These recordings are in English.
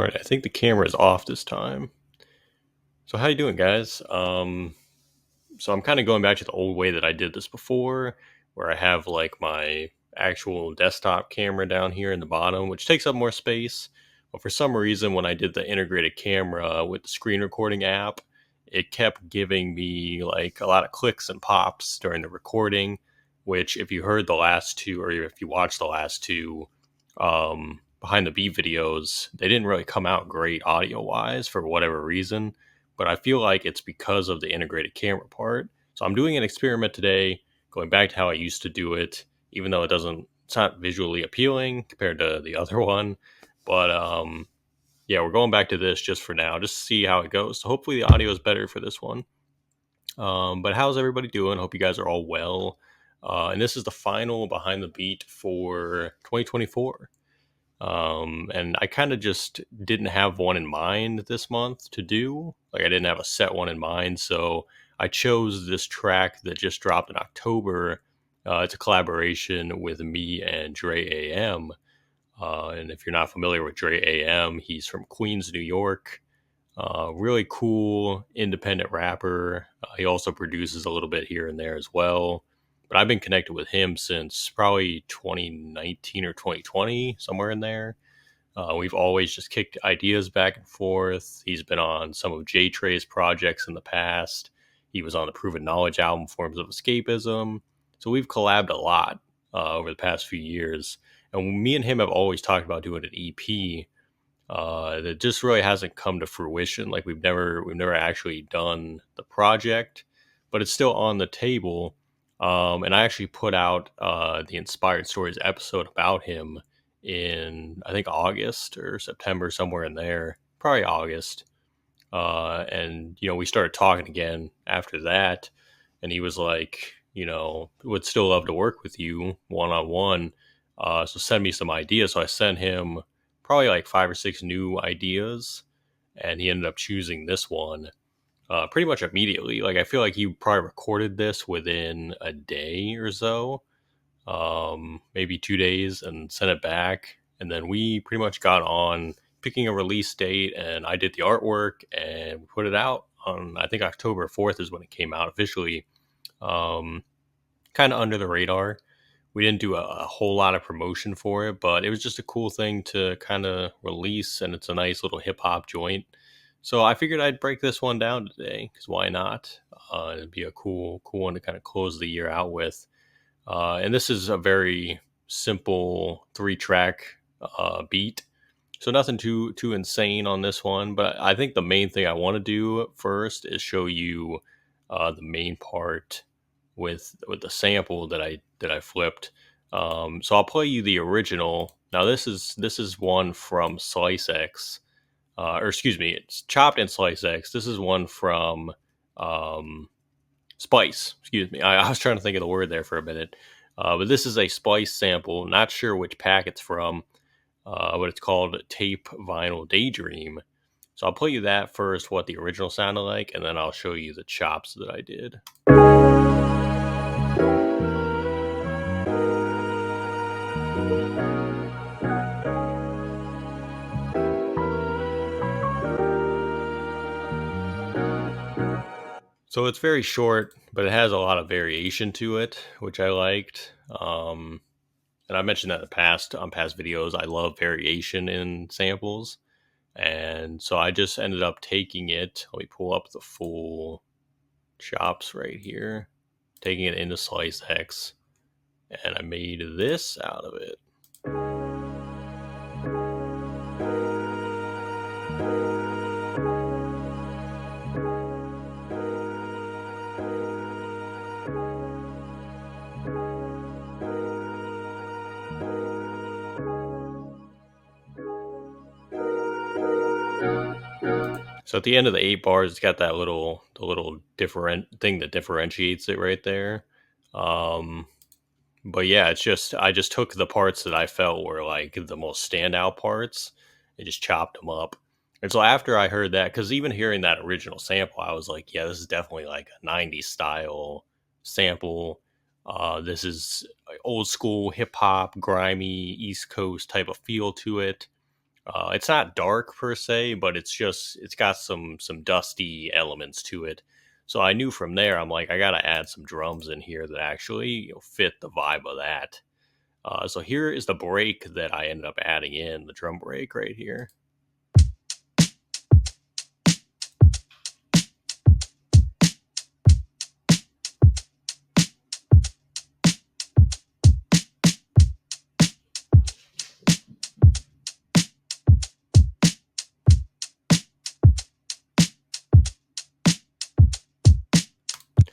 All right, I think the camera is off this time. So how you doing, guys? So I'm kind of going back to the old way that I did this before, where I have like my actual desktop camera down here in the bottom, which takes up more space. But for some reason, when I did the integrated camera with the screen recording app, it kept giving me like a lot of clicks and pops during the recording, which if you heard the last two, or if you watched the last two behind the beat videos, they didn't really come out great audio wise for whatever reason, but I feel like it's because of the integrated camera part. So I'm doing an experiment today, going back to how I used to do it, even though it's not visually appealing compared to the other one. But yeah, we're going back to this just for now, just to see how it goes. So hopefully the audio is better for this one. But how's everybody doing? Hope you guys are all well. And this is the final behind the beat for 2024. And I kind of just didn't have one in mind this month to do. Like I didn't have a set one in mind, so I chose this track that just dropped in October. It's a collaboration with me and Dre A.M. And if you're not familiar with Dre A.M., he's from Queens, New York. Really cool independent rapper. He also produces a little bit here and there as well. But I've been connected with him since probably 2019 or 2020, somewhere in there. We've always just kicked ideas back and forth. He's been on some of J Trey's projects in the past. He was on the Proven Knowledge album, Forms of Escapism. So we've collabed a lot over the past few years. And me and him have always talked about doing an EP that just really hasn't come to fruition. Like we've never actually done the project, but it's still on the table. And I actually put out the Inspired Stories episode about him in I think August or September, somewhere in there, probably August. And we started talking again after that, and he was like, would still love to work with you one on one. So send me some ideas. So I sent him probably like five or six new ideas, and he ended up choosing this one pretty much immediately. Like I feel like he probably recorded this within a day or so, maybe 2 days, and sent it back. And then we pretty much got on picking a release date, and I did the artwork and put it out on, I think, October 4th is when it came out officially. Um, Kind of under the radar. We didn't do a whole lot of promotion for it, but it was just a cool thing to kind of release, and it's a nice little hip hop joint. So I figured I'd break this one down today because why not? It'd be a cool one to kind of close the year out with. And this is a very simple three-track beat, so nothing too insane on this one. But I think the main thing I want to do first is show you the main part with the sample that I flipped. So I'll play you the original. Now this is one from Slice X, or excuse me, it's chopped in Slice X. This is one from um, Spice. Excuse me, I was trying to think of the word there for a minute. But this is a Spice sample. Not sure which pack it's from, but it's called Tape Vinyl Daydream. So I'll play you that first, what the original sounded like, and then I'll show you the chops that I did. So it's very short, but it has a lot of variation to it, which I liked. And I mentioned that in the past on past videos. I love variation in samples, and so I just ended up taking it. Let me pull up the full chops right here, taking it into Slice X, and I made this out of it. So at the end of the 8 bars, it's got that the little different thing that differentiates it right there. Um, but yeah, it's just I just took the parts that I felt were like the most standout parts and just chopped them up. And so after I heard that, because even hearing that original sample, I was like, yeah, this is definitely like a '90s style sample. This is old school hip hop, grimy East Coast type of feel to it. It's not dark per se, but it's got some dusty elements to it. So I knew from there, I'm like, I gotta add some drums in here that actually fit the vibe of that. So here is the break that I ended up adding in, the drum break right here.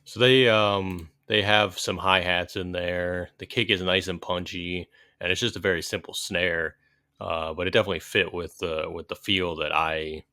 So they have some hi hats in there. The kick is nice and punchy, and it's just a very simple snare. But it definitely fit with the feel that I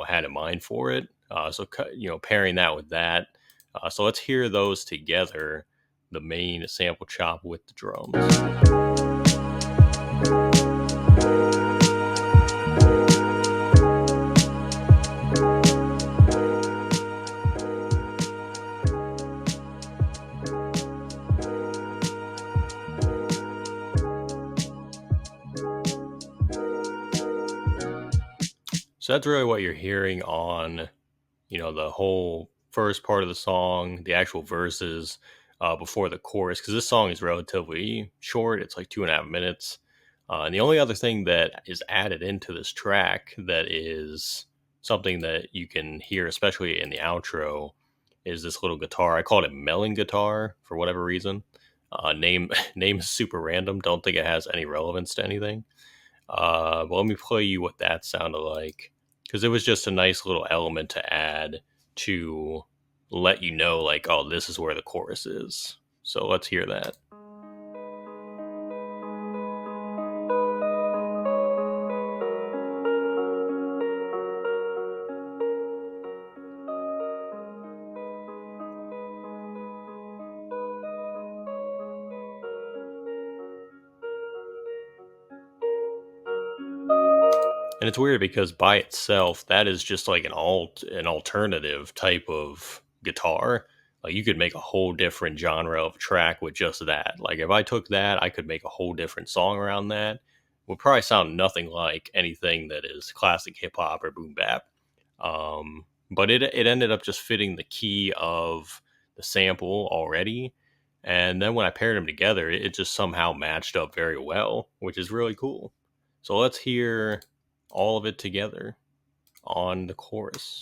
had in mind for it. So pairing that with that. So let's hear those together. The main sample chop with the drums. So that's really what you're hearing on the whole first part of the song, the actual verses before the chorus, because this song is relatively short. It's like 2.5 minutes. And the only other thing that is added into this track that is something that you can hear, especially in the outro, is this little guitar. I called it melon guitar for whatever reason. Name name is super random. Don't think it has any relevance to anything. But let me play you what that sounded like, because it was just a nice little element to add to let you know, like, oh, this is where the chorus is. So let's hear that. And it's weird because by itself, that is just like an alternative type of guitar. Like you could make a whole different genre of track with just that. Like if I took that, I could make a whole different song around that. Would probably sound nothing like anything that is classic hip hop or boom bap. But it ended up just fitting the key of the sample already. And then when I paired them together, it just somehow matched up very well, which is really cool. So let's hear all of it together on the chorus.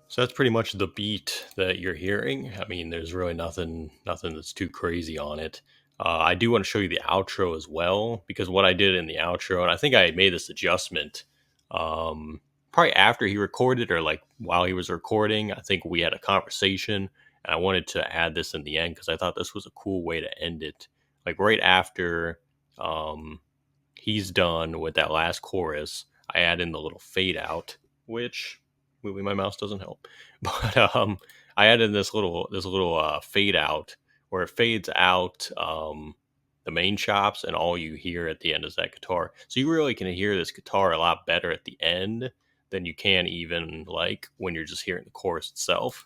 So that's pretty much the beat that you're hearing. I mean, there's really nothing that's too crazy on it. I do want to show you the outro as well, because what I did in the outro, and I think I made this adjustment probably after he recorded or like while he was recording. I think we had a conversation, and I wanted to add this in the end because I thought this was a cool way to end it. Like right after um, he's done with that last chorus, I add in the little fade out, which moving my mouse doesn't help. But I added this little fade out where it fades out the main chops, and all you hear at the end is that guitar. So you really can hear this guitar a lot better at the end than you can even like when you're just hearing the chorus itself.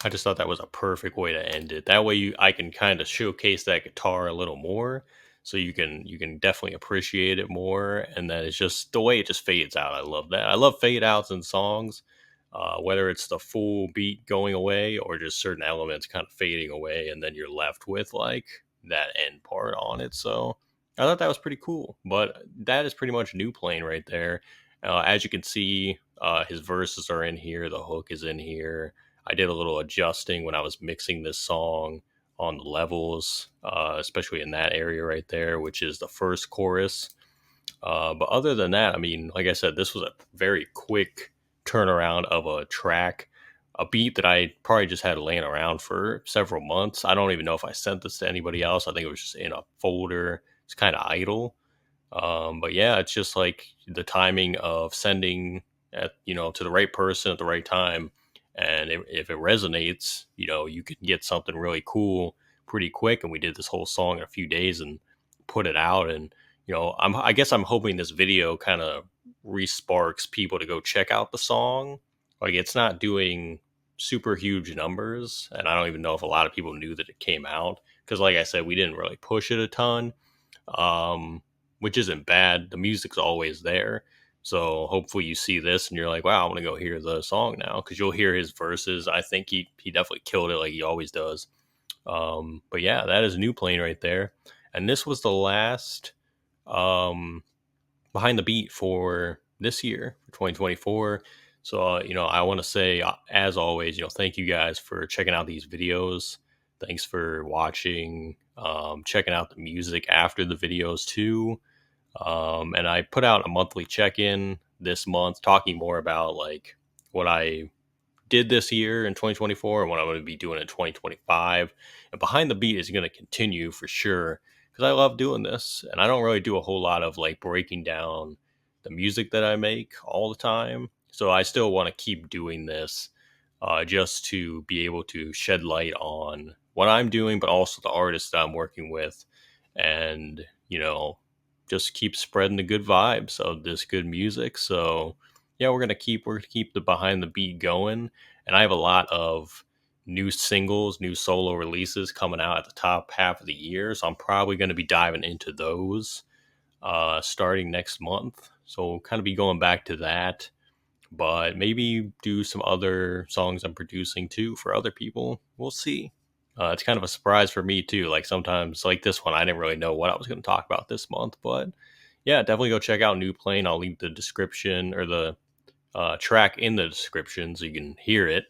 I just thought that was a perfect way to end it. That way I can kind of showcase that guitar a little more, so you can definitely appreciate it more. And then it's just the way it just fades out. I love that. I love fade outs in songs, whether it's the full beat going away or just certain elements kind of fading away, and then you're left with like that end part on it. So I thought that was pretty cool. But that is pretty much New Plane right there. As you can see, his verses are in here. The hook is in here. I did a little adjusting when I was mixing this song on the levels, especially in that area right there, which is the first chorus. But other than that, I mean, like I said, this was a very quick turnaround of a track, a beat that I probably just had laying around for several months. I don't even know if I sent this to anybody else. I think it was just in a folder. It's kind of idle. But yeah, it's just like the timing of sending to the right person at the right time. And if it resonates, you can get something really cool pretty quick. And we did this whole song in a few days and put it out. And, I guess I'm hoping this video kind of resparks people to go check out the song. Like it's not doing super huge numbers. And I don't even know if a lot of people knew that it came out. Cause like I said, we didn't really push it a ton. Um, which isn't bad. The music's always there. So hopefully you see this and you're like, wow, I want to go hear the song now because you'll hear his verses. I think he definitely killed it like he always does. But yeah, that is New Plane right there. And this was the last um, behind the beat for this year, for 2024. So, I want to say, as always, thank you guys for checking out these videos. Thanks for watching, checking out the music after the videos too. And I put out a monthly check-in this month talking more about like what I did this year in 2024 and what I'm going to be doing in 2025. And Behind the Beat is going to continue for sure because I love doing this. And I don't really do a whole lot of like breaking down the music that I make all the time. So I still want to keep doing this just to be able to shed light on what I'm doing, but also the artists that I'm working with. And, just keep spreading the good vibes of this good music. So yeah, we're gonna keep the Behind the Beat going, and I have a lot of new singles, new solo releases coming out at the top half of the year. So I'm probably going to be diving into those starting next month. So we'll kind of be going back to that, but maybe do some other songs I'm producing too for other people. We'll see. It's kind of a surprise for me too. Like sometimes, like this one, I didn't really know what I was going to talk about this month, but yeah, definitely go check out New Plane. I'll leave the description or the track in the description so you can hear it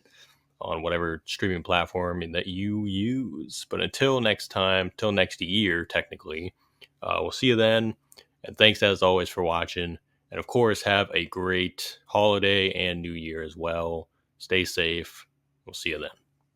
on whatever streaming platform that you use. But until next time, till next year, technically, we'll see you then. And thanks as always for watching. And of course, have a great holiday and new year as well. Stay safe. We'll see you then.